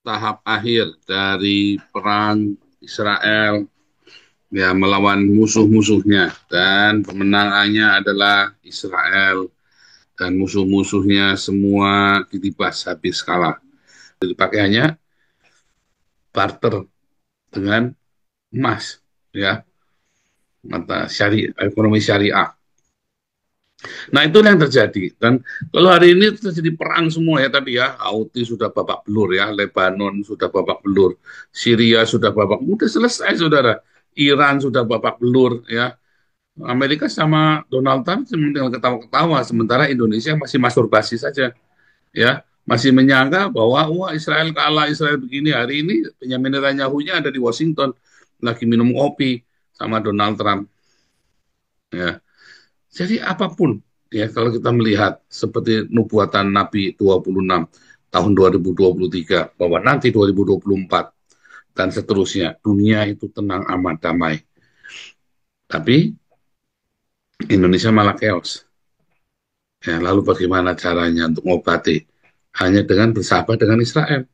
tahap akhir dari perang Israel ya melawan musuh-musuhnya, dan pemenangannya adalah Israel, dan musuh-musuhnya semua ditibas habis kalah. Jadi pakaiannya barter dengan emas, ya, mata syariah, ekonomi syariah. Nah, itu yang terjadi. Dan kalau hari ini terjadi perang semua ya, tapi ya, Houthi sudah babak belur ya, Lebanon sudah babak belur, Syria sudah babak, udah selesai saudara. Iran sudah babak belur ya. Amerika sama Donald Trump tinggal ketawa-ketawa, sementara Indonesia masih masturbasi saja ya. Masih menyangka bahwa wah Israel kalah, Israel begini. Hari ini Benyamin Netanyahu-nya ada di Washington lagi minum kopi sama Donald Trump ya. Jadi apapun ya, kalau kita melihat seperti nubuatan Nabi 26 tahun 2023 bahwa nanti 2024 dan seterusnya dunia itu tenang, aman, damai. Tapi Indonesia malah chaos. Ya, lalu bagaimana caranya untuk mengobati? Hanya dengan bersahabat dengan Israel.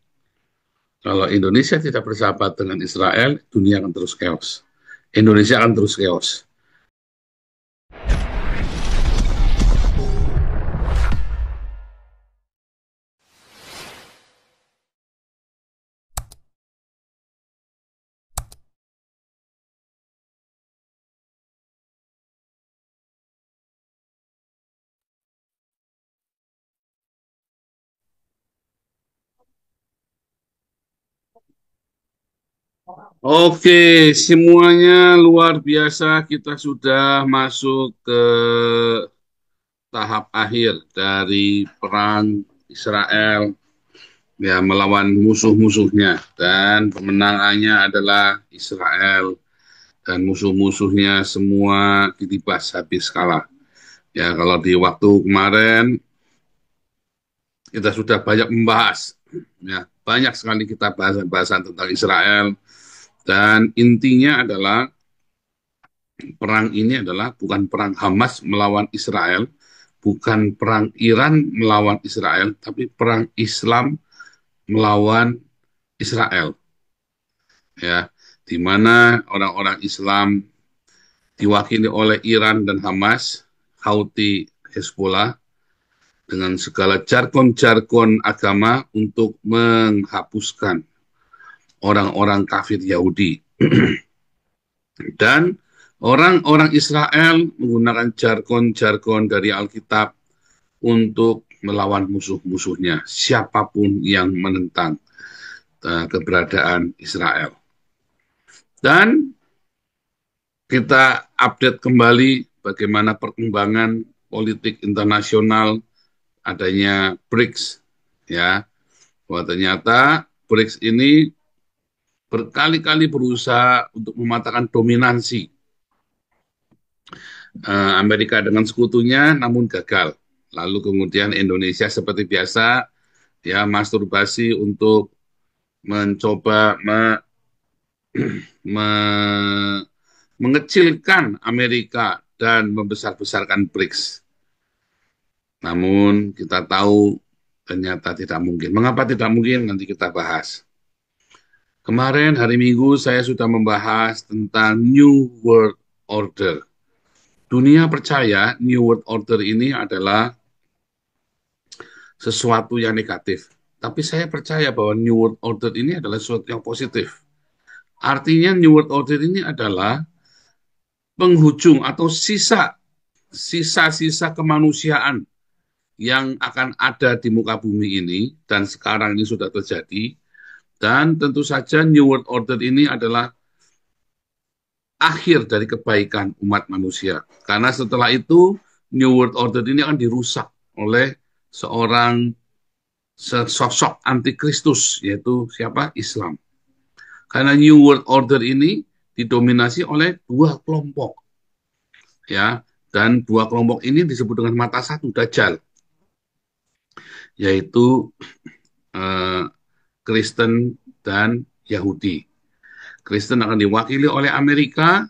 Kalau Indonesia tidak bersahabat dengan Israel, dunia akan terus chaos. Indonesia akan terus chaos. Oke, semuanya luar biasa. Kita sudah masuk ke tahap akhir dari perang Israel ya melawan musuh-musuhnya, dan pemenangannya adalah Israel, dan musuh-musuhnya semua ditibas habis kalah. Ya, kalau di waktu kemarin kita sudah banyak membahas, ya, banyak sekali kita bahasan tentang Israel, dan intinya adalah perang ini adalah bukan perang Hamas melawan Israel, bukan perang Iran melawan Israel, tapi perang Islam melawan Israel, ya, di mana orang-orang Islam diwakili oleh Iran dan Hamas, Houthi, Hezbollah, dengan segala jargon-jargon agama untuk menghapuskan orang-orang kafir Yahudi. Dan orang-orang Israel menggunakan jargon-jargon dari Alkitab untuk melawan musuh-musuhnya, siapapun yang menentang keberadaan Israel. Dan kita update kembali bagaimana perkembangan politik internasional adanya BRICS, ya, bahwa ternyata BRICS ini berkali-kali berusaha untuk mematahkan dominansi Amerika dengan sekutunya, namun gagal. Lalu kemudian Indonesia seperti biasa ya masturbasi untuk mencoba me, mengecilkan Amerika dan membesar-besarkan BRICS. Namun kita tahu ternyata tidak mungkin. Mengapa tidak mungkin? Nanti kita bahas. Kemarin hari Minggu saya sudah membahas tentang New World Order. Dunia percaya New World Order ini adalah sesuatu yang negatif. Tapi saya percaya bahwa New World Order ini adalah sesuatu yang positif. Artinya New World Order ini adalah penghujung atau sisa-sisa kemanusiaan yang akan ada di muka bumi ini, dan sekarang ini sudah terjadi. Dan tentu saja New World Order ini adalah akhir dari kebaikan umat manusia. Karena setelah itu, New World Order ini akan dirusak oleh seorang sosok antikristus, yaitu siapa? Islam. Karena New World Order ini didominasi oleh dua kelompok, ya, dan dua kelompok ini disebut dengan mata satu, Dajjal, yaitu eh, Kristen dan Yahudi. Kristen akan diwakili oleh Amerika,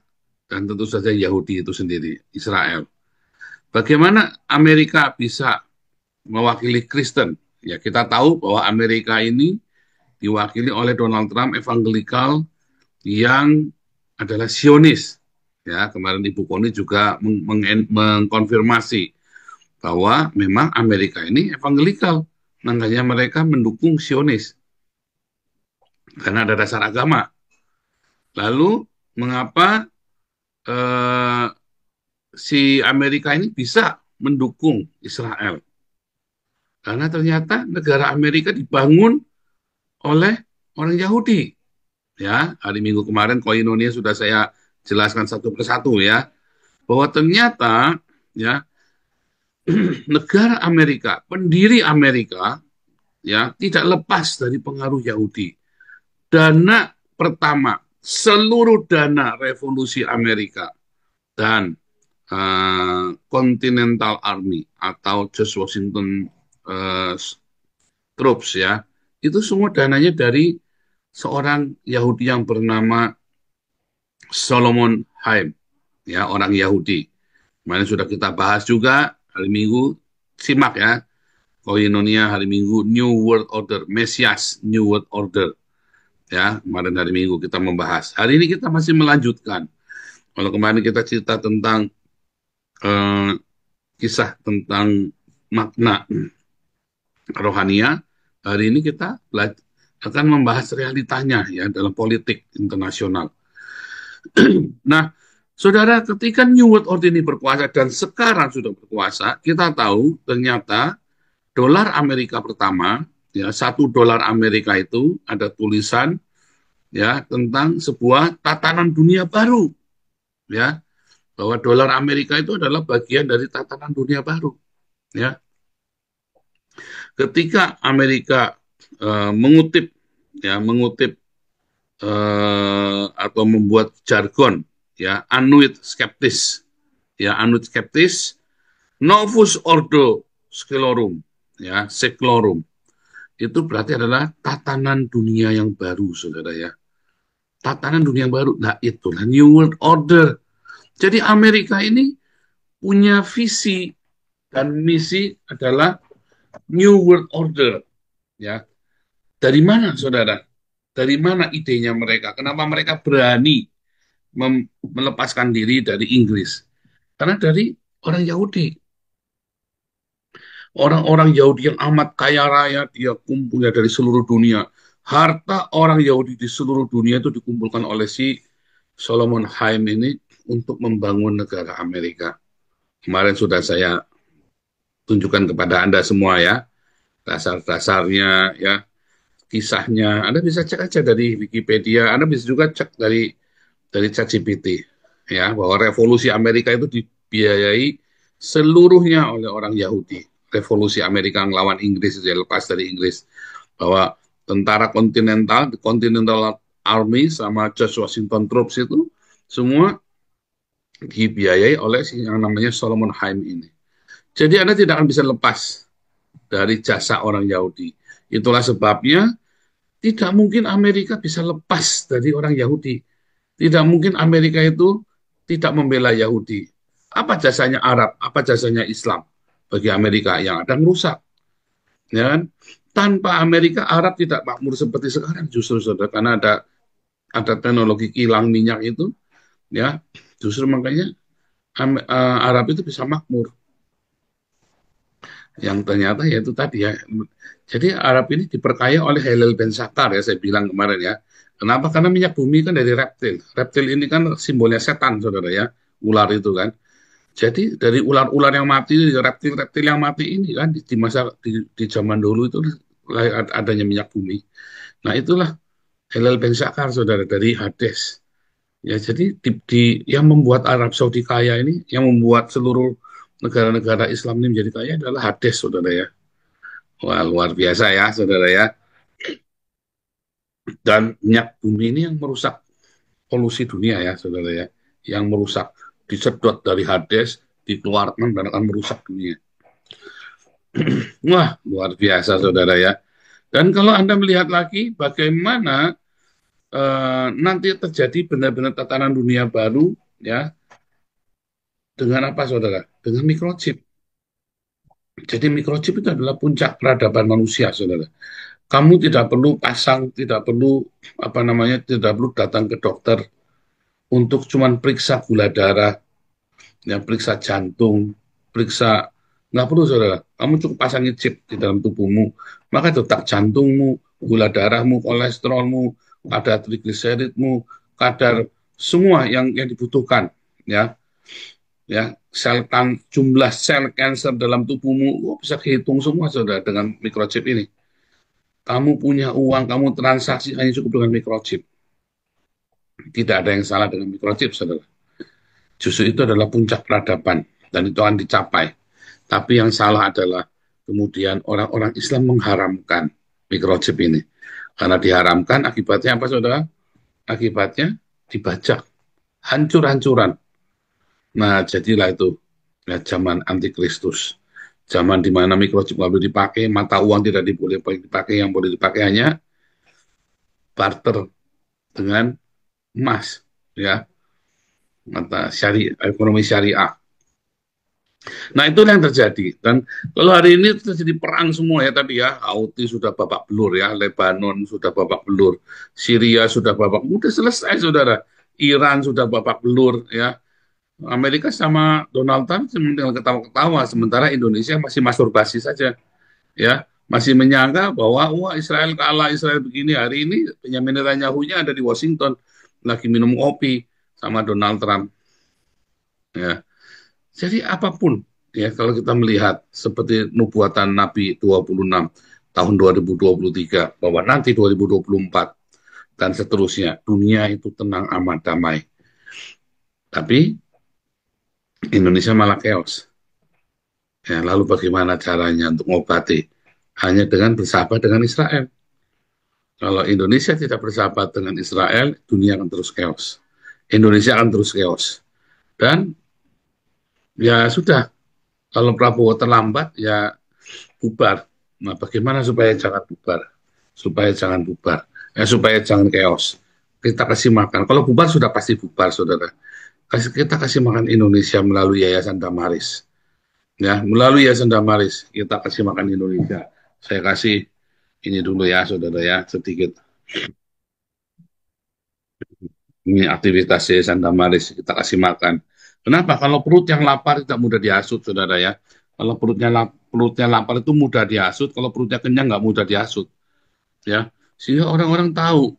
dan tentu saja Yahudi itu sendiri, Israel. Bagaimana Amerika bisa mewakili Kristen? Ya, kita tahu bahwa Amerika ini diwakili oleh Donald Trump evangelikal yang adalah Zionis. Ya, kemarin Ibu Koni juga mengkonfirmasi bahwa memang Amerika ini evangelikal, makanya mereka mendukung Zionis karena ada dasar agama. Lalu mengapa eh, si Amerika ini bisa mendukung Israel? Karena ternyata negara Amerika dibangun oleh orang Yahudi. Ya, hari Minggu kemarin koinonia sudah saya jelaskan satu persatu ya, bahwa ternyata ya negara Amerika, pendiri Amerika ya tidak lepas dari pengaruh Yahudi. Dana pertama, seluruh dana revolusi Amerika dan Continental Army atau George Washington uh, Troops ya, itu semua dananya dari seorang Yahudi yang bernama Solomon Haim, ya orang Yahudi. Kemarin sudah kita bahas juga hari Minggu, simak ya, Koinonia hari Minggu, New World Order, Mesias New World Order. Ya, kemarin hari Minggu kita membahas. Hari ini kita masih melanjutkan. Kalau kemarin kita cerita tentang eh, kisah tentang makna rohania, hari ini kita akan membahas realitanya ya dalam politik internasional. Nah, saudara, ketika New World Order ini berkuasa dan sekarang sudah berkuasa, kita tahu ternyata dolar Amerika pertama, ya $1 Amerika itu ada tulisan ya tentang sebuah tatanan dunia baru, ya bahwa dolar Amerika itu adalah bagian dari tatanan dunia baru, ya. Ketika Amerika mengutip atau membuat jargon ya Annuit Skeptis Novus Ordo Seclorum ya Seclorum itu berarti adalah tatanan dunia yang baru, saudara ya, tatanan dunia yang baru. Nah, itulah New World Order. Jadi Amerika ini punya visi dan misi adalah New World Order ya. Dari mana, saudara? Dari mana idenya mereka? Kenapa mereka berani melepaskan diri dari Inggris? Karena dari orang Yahudi. Orang-orang Yahudi yang amat kaya raya, dia kumpulnya dari seluruh dunia. Harta orang Yahudi di seluruh dunia itu dikumpulkan oleh si Solomon Haim ini untuk membangun negara Amerika. Kemarin sudah saya tunjukkan kepada Anda semua ya, dasar-dasarnya ya, kisahnya. Anda bisa cek aja dari Wikipedia, Anda bisa juga cek dari ChatGPT ya, bahwa revolusi Amerika itu dibiayai seluruhnya oleh orang Yahudi. Revolusi Amerika melawan Inggris itu ya, lepas dari Inggris, bahwa tentara kontinental, Continental Army sama George Washington Troops itu semua dibiayai oleh yang namanya Solomon Haim ini. Jadi Anda tidak akan bisa lepas dari jasa orang Yahudi. Itulah sebabnya tidak mungkin Amerika bisa lepas dari orang Yahudi. Tidak mungkin Amerika itu tidak membela Yahudi. Apa jasanya Arab? Apa jasanya Islam bagi Amerika? Yang ada merusak. Ya kan? Tanpa Amerika, Arab tidak makmur seperti sekarang justru, saudara. Karena ada teknologi kilang minyak itu, ya justru makanya Arab itu bisa makmur. Yang ternyata yaitu tadi ya. Jadi Arab ini diperkaya oleh Halil Ben Sakar ya, saya bilang kemarin ya. Kenapa? Karena minyak bumi kan dari reptil. Reptil ini kan simbolnya setan, saudara ya. Ular itu kan. Jadi dari ular-ular yang mati, reptil-reptil yang mati ini kan di masa di zaman dulu itu adanya minyak bumi. Nah itulah Halil Ben Sakar, saudara, dari Hades. Ya, jadi yang membuat Arab Saudi kaya ini, yang membuat seluruh negara-negara Islam ini menjadi kaya adalah Hades, saudara ya. Wah, luar biasa ya, saudara ya. Dan minyak bumi ini yang merusak polusi dunia ya, saudara ya. Yang merusak, disedot dari Hades, dikeluarkan dan akan merusak dunia. Wah, luar biasa, saudara ya. Dan kalau Anda melihat lagi bagaimana nanti terjadi benar-benar tatanan dunia baru, ya, dengan apa, saudara? Dengan microchip. Jadi microchip itu adalah puncak peradaban manusia, saudara. Kamu tidak perlu pasang, tidak perlu apa namanya, tidak perlu datang ke dokter untuk cuman periksa gula darah, ya periksa jantung, periksa, nggak perlu saudara. Kamu cukup pasangin chip di dalam tubuhmu, maka detak jantungmu, gula darahmu, kolesterolmu, kadar trigliseridmu, kadar semua yang dibutuhkan, ya, ya, jumlah sel kanker dalam tubuhmu, bisa dihitung semua saudara dengan microchip ini. Kamu punya uang, kamu transaksi hanya cukup dengan microchip. Tidak ada yang salah dengan microchip, saudara. Justru itu adalah puncak peradaban dan itu akan dicapai. Tapi yang salah adalah kemudian orang-orang Islam mengharamkan microchip ini. Karena diharamkan, akibatnya apa saudara? Akibatnya dibajak, hancur-hancuran. Nah, jadilah itu ya, zaman antikristus. Zaman di mana microchip nggak boleh dipakai, mata uang tidak boleh dipakai, yang boleh dipakai hanya barter dengan emas, ya, mata syariah, ekonomi syariah. Nah, itulah yang terjadi. Dan kalau hari ini terjadi perang semua ya tadi ya, Houthi sudah babak belur ya, Lebanon sudah babak belur, Syria sudah babak, udah selesai saudara. Iran sudah babak belur ya. Amerika sama Donald Trump tinggal ketawa-ketawa, sementara Indonesia masih masturbasi saja ya. Masih menyangka bahwa wah Israel kalah, Israel begini. Hari ini Benyamin Netanyahu-nya ada di Washington lagi minum kopi sama Donald Trump ya. Jadi apapun ya kalau kita melihat seperti nubuatan Nabi 26 tahun 2023 bahwa nanti 2024 dan seterusnya dunia itu tenang aman damai. Tapi Indonesia malah chaos. Ya, lalu bagaimana caranya untuk mengobati? Hanya dengan bersahabat dengan Israel. Kalau Indonesia tidak bersahabat dengan Israel, dunia akan terus chaos. Indonesia akan terus chaos. Dan ya sudah, kalau Prabowo terlambat, ya bubar. Nah, bagaimana supaya jangan bubar? Supaya jangan bubar. Supaya jangan chaos. Kita kasih makan. Kalau bubar sudah pasti bubar, saudara. Kita kasih makan Indonesia melalui Yayasan Damaris. Ya, melalui Yayasan Damaris kita kasih makan Indonesia. Saya kasih ini dulu ya, saudara ya, sedikit. Ini aktivitas Yayasan Damaris kita kasih makan. Kenapa? Kalau perut yang lapar tidak mudah dihasut, saudara ya. Kalau perutnya lapar itu mudah dihasut, kalau perutnya kenyang nggak mudah dihasut, ya. Sehingga orang-orang tahu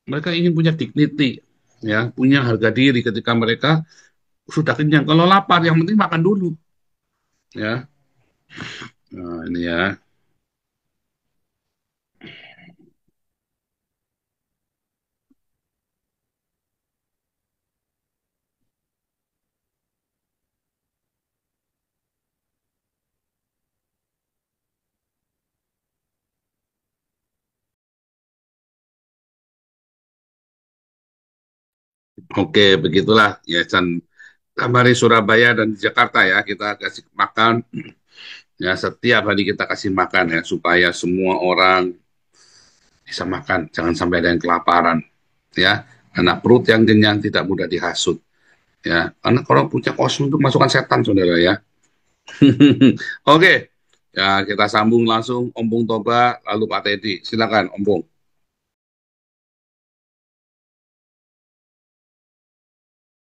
mereka ingin punya dignity, ya, punya harga diri ketika mereka sudah kenyang. Kalau lapar, yang penting makan dulu, ya. Nah, ini ya. Oke, begitulah Yayasan Damaris Surabaya dan di Jakarta ya. Kita kasih makan, ya setiap hari kita kasih makan ya supaya semua orang bisa makan, jangan sampai ada yang kelaparan, ya. Karena perut yang kenyang tidak mudah dihasut, ya. Karena kalau punya kosong itu masukan setan, saudara ya. Oke, ya kita sambung langsung Om Bung Toba, lalu Pak Teddy. Silakan Om Bung.